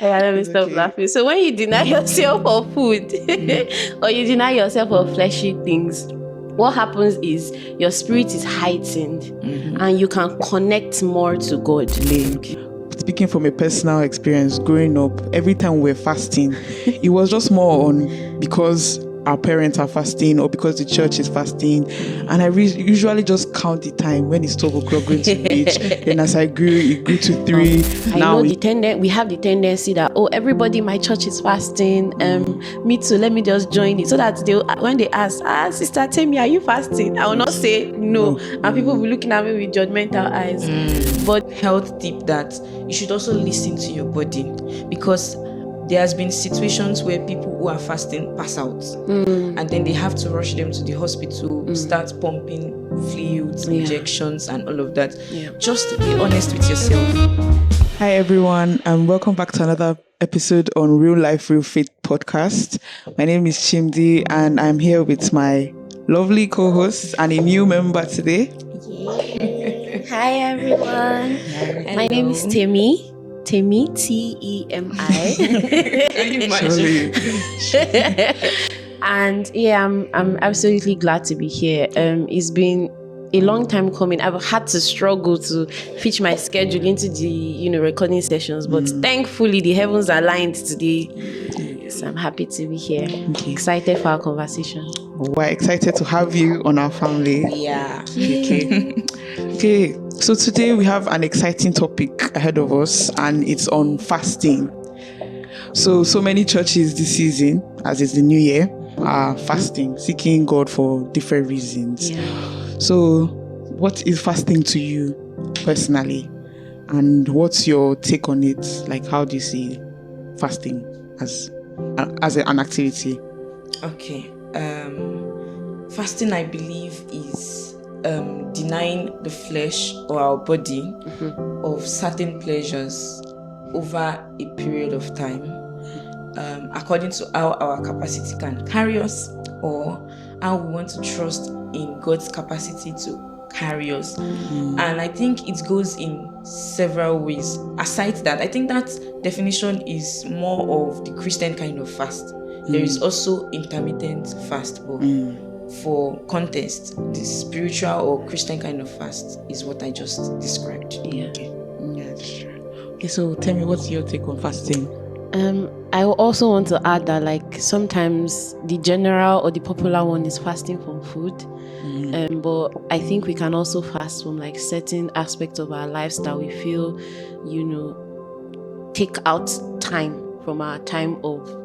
Yeah, let me stop laughing. So when you deny yourself of food or you deny yourself of fleshy things, what happens is your spirit is heightened and you can connect more to God. Speaking from a personal experience, growing up, every time we're fasting, it was just more on because our parents are fasting or because the church is fasting. And I usually just count the time when it's 12 o'clock going to reach. Then as I grew, it grew to 3. We have the tendency that, everybody in my church is fasting. Me too, let me just join it. So that when they ask, Sister Temi, are you fasting? I will not say no. And people will be looking at me with judgmental eyes. But health tip that you should also listen to your body, because there has been situations where people who are fasting pass out and then they have to rush them to the hospital, start pumping fluids, injections and all of that. Just be honest with yourself. Hi everyone, and welcome back to another episode on Real Life, Real Faith podcast. My name is Chimdi and I'm here with my lovely co-host and a new member today. Hi everyone. Hello. My name is Temi, Temi. And I'm absolutely glad to be here. It's been a long time coming. I've had to struggle to fit my schedule into the recording sessions, but thankfully the heavens aligned today. So I'm happy to be here. Excited for our conversation. We're excited to have you on our family. Yeah. Okay. So today we have an exciting topic ahead of us, and it's on fasting. So many churches this season, as it's the new year, are fasting, seeking God for different reasons. Yeah. So what is fasting to you personally? And what's your take on it? Like, how do you see fasting as an activity? Okay. Fasting, I believe, is denying the flesh or our body of certain pleasures over a period of time, according to how our capacity can carry us, or how we want to trust in God's capacity to carry us. And I think it goes in several ways. Aside that, I think that definition is more of the Christian kind of fast. There is also intermittent fast, but for context, the spiritual or Christian kind of fast is what I just described. Yeah. Yeah, that's true. Okay, so tell me, what's your take on fasting? I also want to add that sometimes the general or the popular one is fasting from food. But I think we can also fast from certain aspects of our lives that we feel, take out time from our time of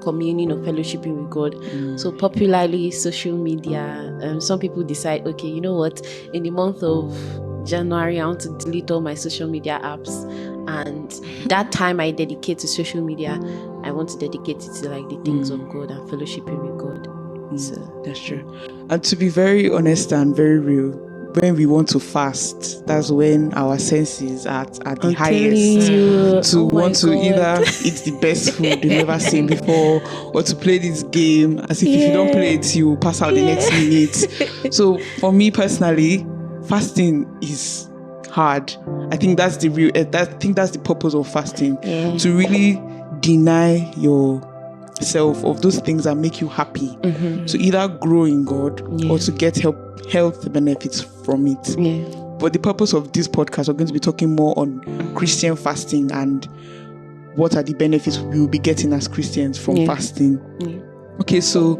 communing or fellowshipping with God. So popularly social media, some people decide, okay, you know what, in the month of January I want to delete all my social media apps, and that time I dedicate to social media, I want to dedicate it to the things of God and fellowshipping with God. So that's true. And to be very honest and very real, when we want to fast, that's when our senses are at the highest. Want to either eat the best food you've ever seen before, or to play this game as if you don't play it, you pass out the next minute. So for me personally, fasting is hard. I think that's the purpose of fasting, to really deny yourself of those things that make you happy, to either grow in God or to get health benefits from it. But the purpose of this podcast, we're going to be talking more on Christian fasting and what are the benefits we will be getting as Christians from fasting. Okay, so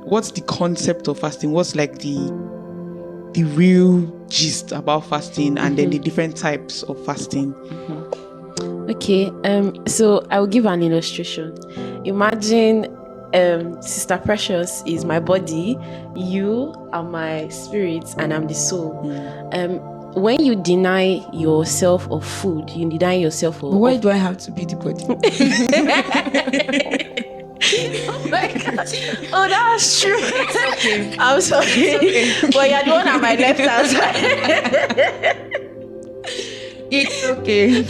what's the concept of fasting? What's the real gist about fasting, and then the different types of fasting? Okay, so I will give an illustration. Imagine Sister Precious is my body, you are my spirit, and I'm the soul. When you deny yourself of food, you deny yourself of... Why do I have to be the body? Oh my gosh. Oh, that's true. It's okay. I'm sorry. It's okay. But you're the one on my left hand side. It's okay.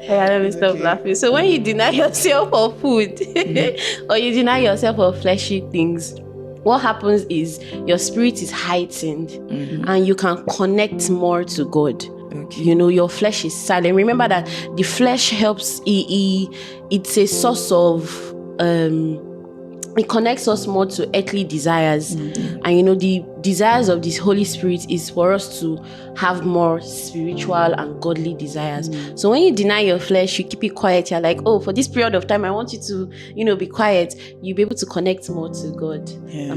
Let me stop laughing. So when you deny yourself of food or you deny yourself of fleshy things, what happens is your spirit is heightened and you can connect more to God. You know, your flesh is silent. Remember that the flesh helps. It's a source of. It connects us more to earthly desires. And you know, the desires of this Holy Spirit is for us to have more spiritual and godly desires. So when you deny your flesh, you keep it quiet, you're like, oh, for this period of time I want you to, you know, be quiet, you'll be able to connect more to God.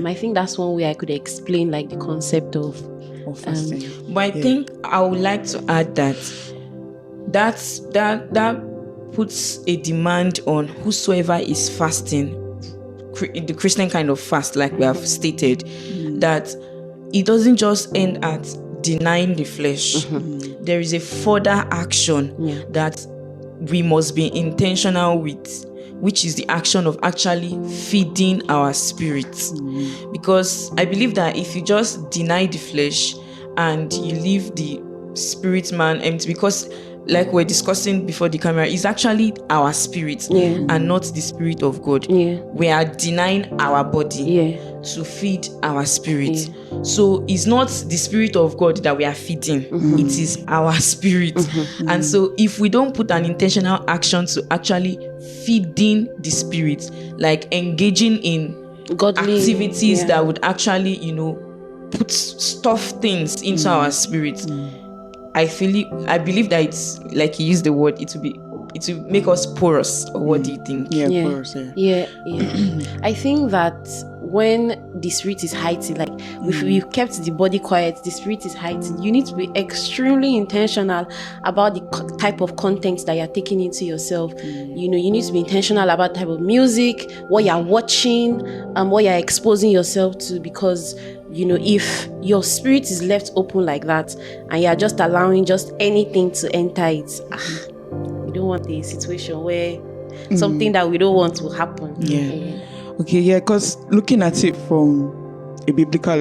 I think that's one way I could explain like the concept of fasting. But I think I would like to add that puts a demand on whosoever is fasting, the Christian kind of fast, like we have stated, that it doesn't just end at denying the flesh. There is a further action that we must be intentional with, which is the action of actually feeding our spirits. Because I believe that if you just deny the flesh and you leave the spirit man empty, because like we're discussing before the camera, is actually our spirit and not the Spirit of God. We are denying our body to feed our spirit. So it's not the Spirit of God that we are feeding, it is our spirit. And so if we don't put an intentional action to actually feeding the spirit, like engaging in godly activities that would actually, you know, put stuff things into our spirit, I believe that it's like you use the word, it will make us porous. Or what do you think? Porous. I think that when the spirit is heightened, like if we've kept the body quiet, the spirit is heightened, you need to be extremely intentional about the type of content that you're taking into yourself. You know, you need to be intentional about the type of music, what you're watching, and what you're exposing yourself to, because you know, if your spirit is left open like that and you're just allowing just anything to enter it, we don't want a situation where something that we don't want will happen. Because looking at it from a biblical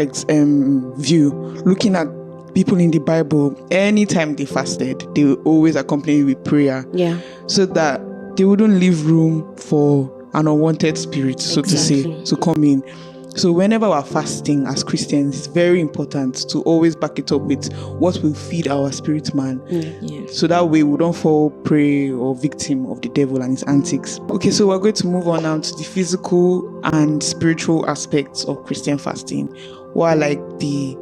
view, looking at people in the Bible, anytime they fasted, they were always accompanied with prayer, so that they wouldn't leave room for an unwanted spirit, so to say, to come in. So whenever we're fasting as Christians, it's very important to always back it up with what will feed our spirit man. So that way we don't fall prey or victim of the devil and his antics. Okay, so we're going to move on now to the physical and spiritual aspects of Christian fasting. What are like the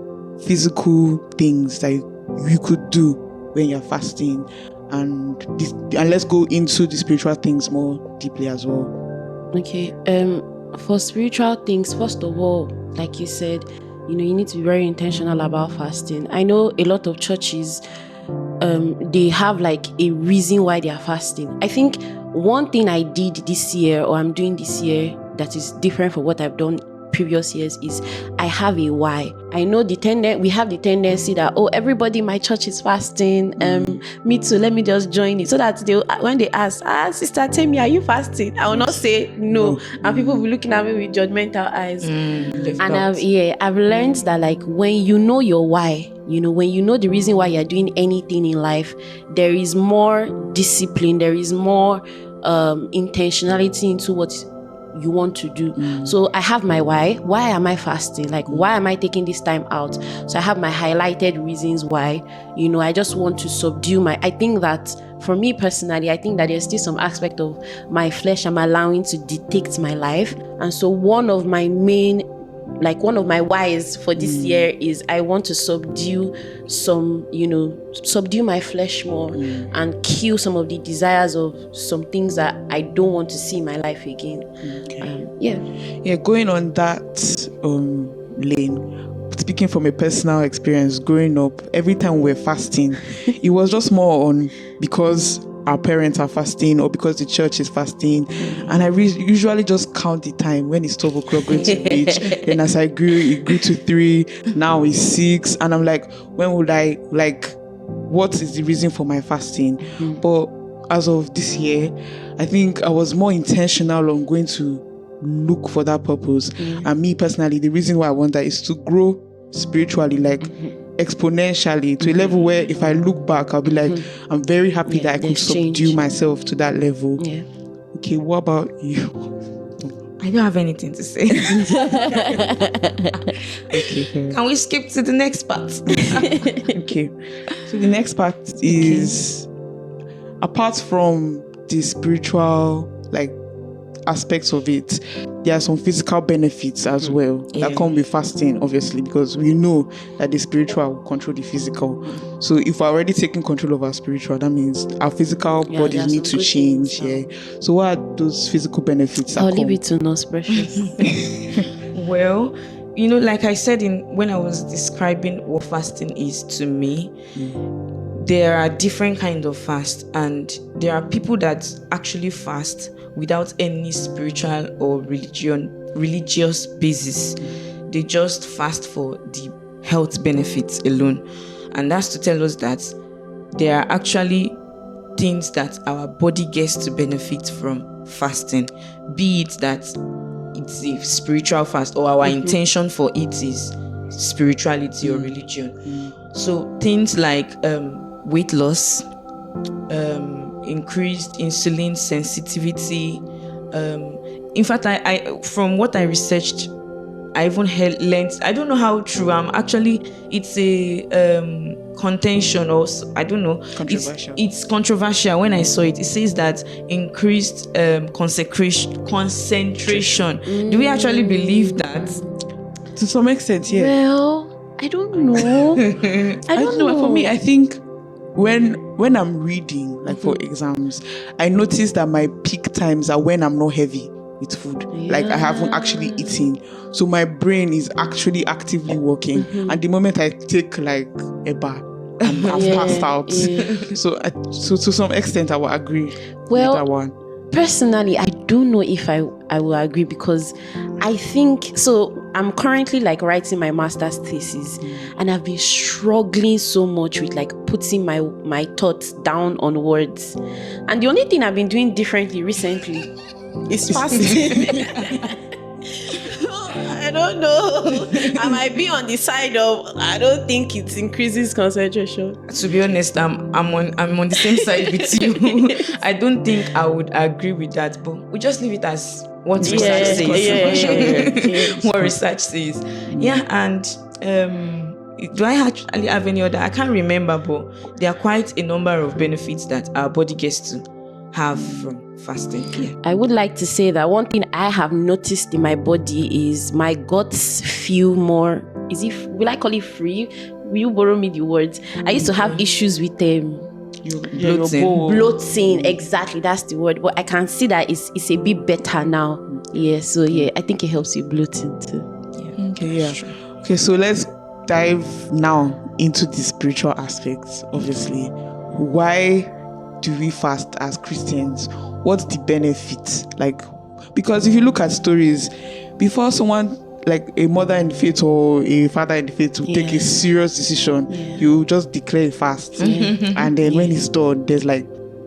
physical things that you could do when you're fasting? And let's go into the spiritual things more deeply as well. Okay. For spiritual things, first of all, like you said, you know, you need to be very intentional about fasting. I know a lot of churches, they have like a reason why they are fasting. I think one thing I did this year, or I'm doing this year, that is different from what I've done previous years, is I have a why. I know we have the tendency that, oh, everybody in my church is fasting, me too, let me just join it, so that when they ask, Sister Temi, are you fasting? I will not say no, and people will be looking at me with judgmental eyes. And I've learned that, like, when you know your why, you know, when you know the reason why you're doing anything in life, there is more discipline, there is more intentionality into what you want to do. So I have my why am I fasting, like why am I taking this time out? So I have my highlighted reasons why. You know, I just want to subdue I think that for me personally, I think that there's still some aspect of my flesh I'm allowing to dictate my life. And so one of my whys for this year is I want to subdue my flesh more and kill some of the desires of some things that I don't want to see in my life again. Going on that lane, speaking from a personal experience, growing up, every time we're fasting, it was just more on because our parents are fasting or because the church is fasting. And I usually just count the time when it's 12 o'clock going to reach. Then as I grew, it grew to 3, now it's 6. And I'm like, when would I, like, what is the reason for my fasting? But as of this year, I think I was more intentional on going to look for that purpose. And me personally, the reason why I want that is to grow spiritually, like exponentially, to a level where if I look back, I'll be like, I'm very happy that I could subdue myself to that level. Okay, what about you? I don't have anything to say. Okay. Can we skip to the next part? Okay. So the next part is, apart from the spiritual aspects of it, there are some physical benefits as well that come with fasting, obviously, because we know that the spiritual will control the physical. So if we're already taking control of our spiritual, that means our physical bodies need to change. So what are those physical benefits? I'll leave it to Nurse Precious. Well, like I said when I was describing what fasting is to me, there are different kinds of fast, and there are people that actually fast without any spiritual or religious basis. They just fast for the health benefits alone. And that's to tell us that there are actually things that our body gets to benefit from fasting, be it that it's a spiritual fast or our intention for it is spirituality or religion. So things like weight loss, increased insulin sensitivity. In fact, I from what I researched, I even learned, I don't know how true it's a contention, or I don't know. Controversial. It's controversial. When I saw it, it says that increased concentration. Do we actually believe that? To some extent, yeah. Well, I don't know. I don't know. For me, I think when I'm reading, for exams, I notice that my peak times are when I'm not heavy with food. I haven't actually eaten. So my brain is actually actively working. And the moment I take a bar, I've passed out. So to some extent, I will agree with that one. Personally, I don't know if I will agree, because I think so. I'm currently writing my master's thesis, and I've been struggling so much with putting my thoughts down on words. And the only thing I've been doing differently recently is fasting. I don't know. I might be on the side of, I don't think it increases concentration. To be honest, I'm on the same side with you. I don't think I would agree with that, but we just leave it as what research says. What research says. And do I actually have any other? I can't remember, but there are quite a number of benefits that our body gets to have from fasting. I would like to say that one thing I have noticed in my body is my guts feel more, will I call it free? Will you borrow me the words? I used to have issues with bloating. Exactly, that's the word. But I can see that it's a bit better now. So I think it helps you bloating too. Okay, so let's dive now into the spiritual aspects. Obviously, why do we fast as Christians? What's the benefit? Because if you look at stories, before someone a mother in the faith or a father in the faith will take a serious decision, you just declare a fast. And then when it's done, there's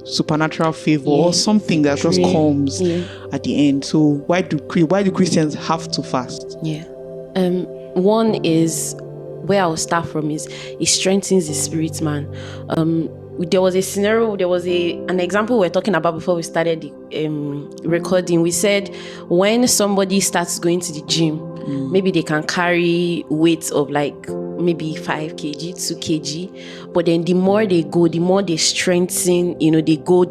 supernatural favor or something that just comes at the end. So why do Christians have to fast? One is, where I'll start from is, it strengthens the spirit, man. There was a scenario, an example we were talking about before we started the recording. We said when somebody starts going to the gym, maybe they can carry weights of maybe 5 kg, 2 kg, but then the more they go, the more they strengthen, they go.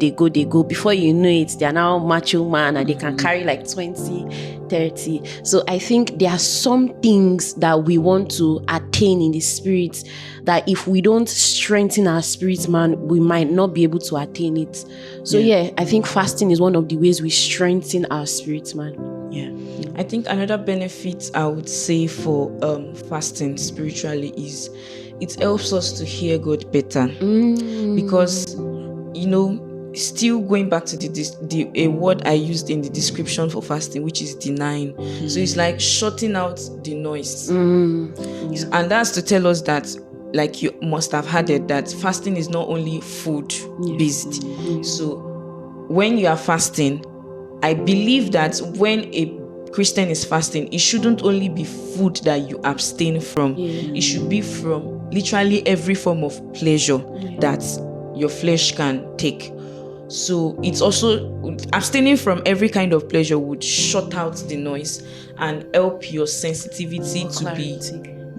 Before you know it, they are now macho man and they can carry 20, 30. So I think there are some things that we want to attain in the spirit that if we don't strengthen our spirit, man, we might not be able to attain it. So I think fasting is one of the ways we strengthen our spirit, man. I think another benefit I would say for fasting spiritually is it helps us to hear God better. Because still going back to a word I used in the description for fasting, which is denying. So it's shutting out the noise. And that's to tell us that, you must have heard it, that fasting is not only food based. So when you are fasting, I believe that when a Christian is fasting, it shouldn't only be food that you abstain from. It should be from literally every form of pleasure that your flesh can take. So it's also abstaining from every kind of pleasure would shut out the noise and help your sensitivity to be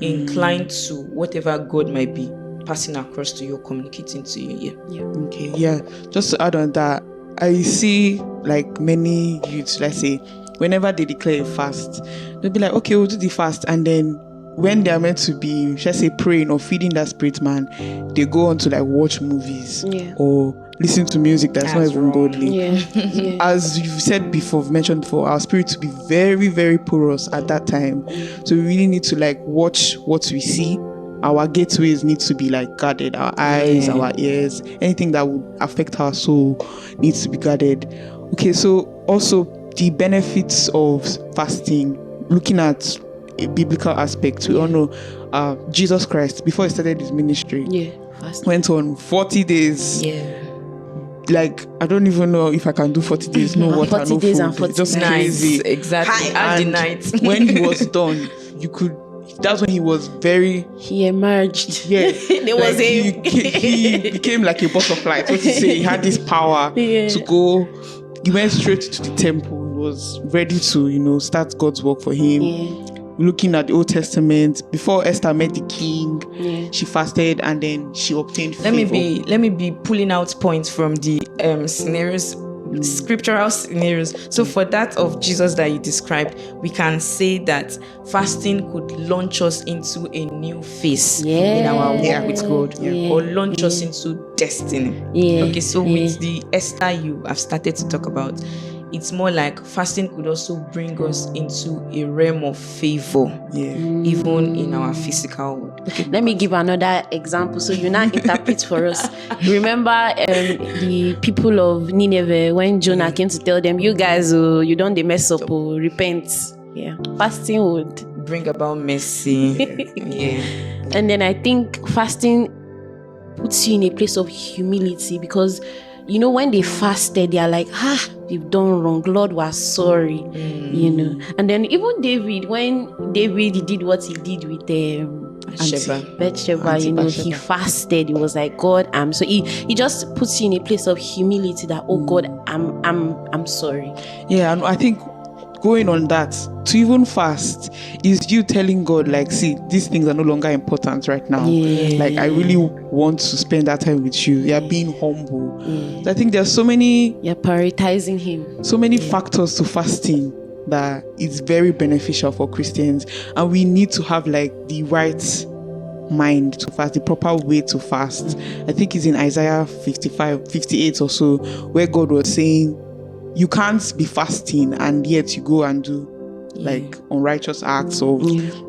inclined to whatever God might be passing across to you, communicating to you. Okay, yeah. Just to add on that, I see like many youths, let's say, whenever they declare a fast, they'll be like, okay, we'll do the fast, and then when they are meant to be, shall I say, praying or feeding that spirit man, they go on to like watch movies or listen to music that's not even godly. As you've said before, mentioned before, our spirit to be very, very porous at that time. So we really need to like watch what we see. Our gateways need to be like guarded. Our eyes, our ears, anything that would affect our soul needs to be guarded. Okay, so also the benefits of fasting, looking at a biblical aspect. We all know Jesus Christ, before he started his ministry, went on 40 days. Like, I don't even know if I can do 40 days, no water, 40 no days food. and 40 Just nights. crazy. Exactly. And the night. when he was done, that's when he was very... He emerged. Yeah. There was he became like a butterfly. So to say, he had this power to go. He went straight to the temple. He was ready to, start God's work for him. Looking at the Old Testament, before Esther met the king, she fasted and then she obtained favor. Let me be pulling out points from the scenarios, scriptural scenarios. So for that of Jesus that you described, we can say that fasting could launch us into a new phase in our walk with God, or launch us into destiny. Okay, so with the Esther you have started to talk about, it's more like fasting could also bring us into a realm of favor, even in our physical world. Okay, let me give another example so you now interpret for us. Remember the people of Nineveh when Jonah came to tell them, you guys, you don't mess up, repent. Fasting would bring about mercy. And then I think fasting puts you in a place of humility, because when they fasted, they are like, we've done wrong. Lord was sorry, And then even David, when David did what he did with Bathsheba, he fasted. He was like, God, I'm so. He just puts you in a place of humility that, oh God, I'm sorry. Yeah, and I think going on that, to even fast is you telling God, like, see, these things are no longer important right now. Like, I really want to spend that time with you. You're being humble. I think there's so many... You're prioritizing him. So many factors to fasting that is very beneficial for Christians. And we need to have, like, the right mind to fast, the proper way to fast. I think it's in Isaiah 58 or so, where God was saying, you can't be fasting and yet you go and do like unrighteous acts of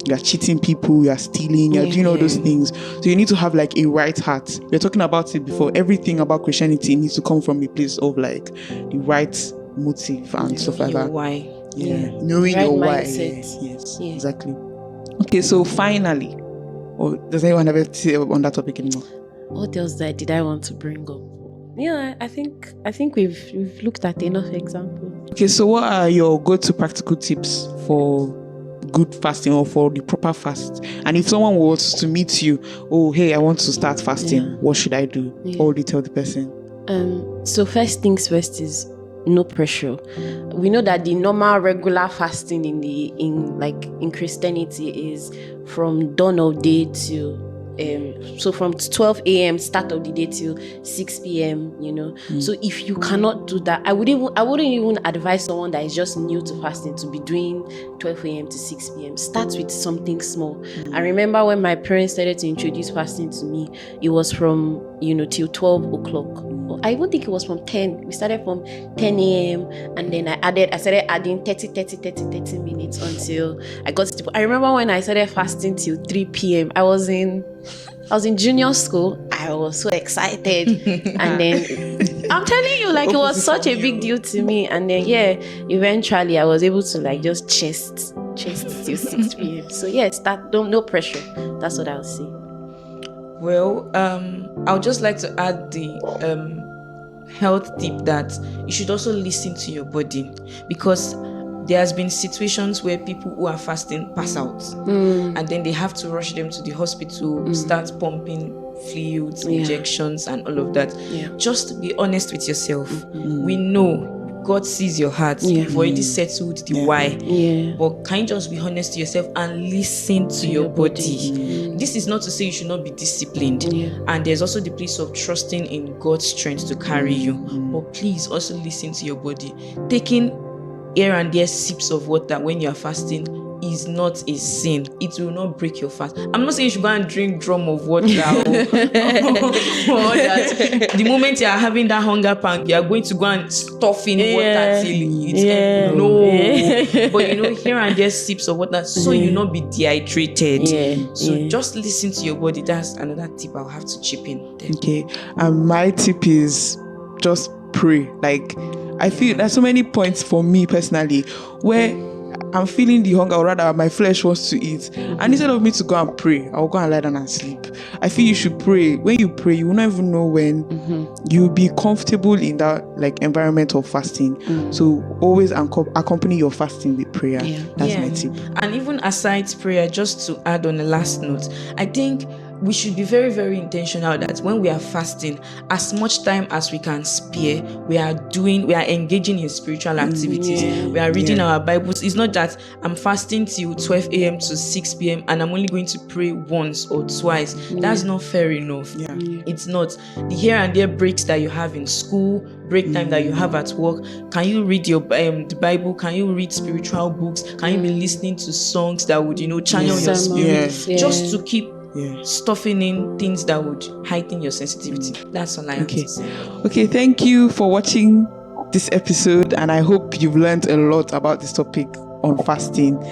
you're cheating people, you're stealing, you're doing all those things. So you need to have like a right heart. We were talking about it before. Everything about Christianity needs to come from a place of like the right motive and stuff like that. Why? Knowing right your why. mindset. Yes, exactly. Okay, so finally, or does anyone have to say on that topic anymore? What else did I want to bring up? I think we've looked at enough examples. Okay, so what are your go-to practical tips for good fasting or for the proper fast? And if someone wants to meet you, oh, hey, I want to start fasting, what should I do? What would you tell the person? So first things first is no pressure. We know that the normal regular fasting in Christianity is from dawn of day to so from 12 a.m. start of the day till 6 p.m. So if you cannot do that, I wouldn't even advise someone that is just new to fasting to be doing 12 a.m. to 6 p.m. Start with something small. I remember when my parents started to introduce fasting to me, it was from till 12 o'clock. I even think it was from 10. We started from 10 a.m. and then I started adding 30 minutes until I got to. I remember when I started fasting till 3 p.m. I was in junior school. I was so excited. And then I'm telling you, like, it was such a big deal to me. And then eventually I was able to like just chest till 6 p.m. So start, no pressure. That's what I'll say. Well, I would just like to add the health tip that you should also listen to your body, because there has been situations where people who are fasting pass out and then they have to rush them to the hospital, start pumping fluids, injections, and all of that. Just be honest with yourself. We know God sees your heart. You've already settled the why. But can you just be honest to yourself and listen to your body? This is not to say you should not be disciplined. And there's also the place of trusting in God's strength to carry you. But please also listen to your body. Taking here and there sips of water when you are fasting is not a sin. It will not break your fast. I'm not saying you should go and drink drum of water or that. The moment you are having that hunger pang, you are going to go and stuff in water till it's empty. No. But here and there sips of water so you not be dehydrated. So just listen to your body. That's another tip I'll have to chip in there. Okay. And my tip is just pray. Like, I feel there's so many points for me personally where I'm feeling the hunger, or rather my flesh wants to eat. And instead of me to go and pray, I'll go and lie down and sleep. I feel you should pray. When you pray, you will not even know when you'll be comfortable in that environment of fasting. So always accompany your fasting with prayer. That's my tip. And even aside prayer, just to add on the last note, I think we should be very, very intentional that when we are fasting, as much time as we can spare, we are engaging in spiritual activities. We are reading our Bibles. It's not that I'm fasting till 12 a.m. to 6 p.m. and I'm only going to pray once or twice. That's not fair enough. It's not. The here and there breaks that you have in school, break time that you have at work, can you read your the Bible? Can you read spiritual books? Can you be listening to songs that would channel your spirit, just to keep stuffing in things that would heighten your sensitivity? That's all I have to say. Okay, thank you for watching this episode, and I hope you've learned a lot about this topic on fasting.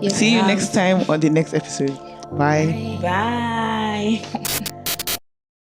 See you next time on the next episode. Bye. Bye.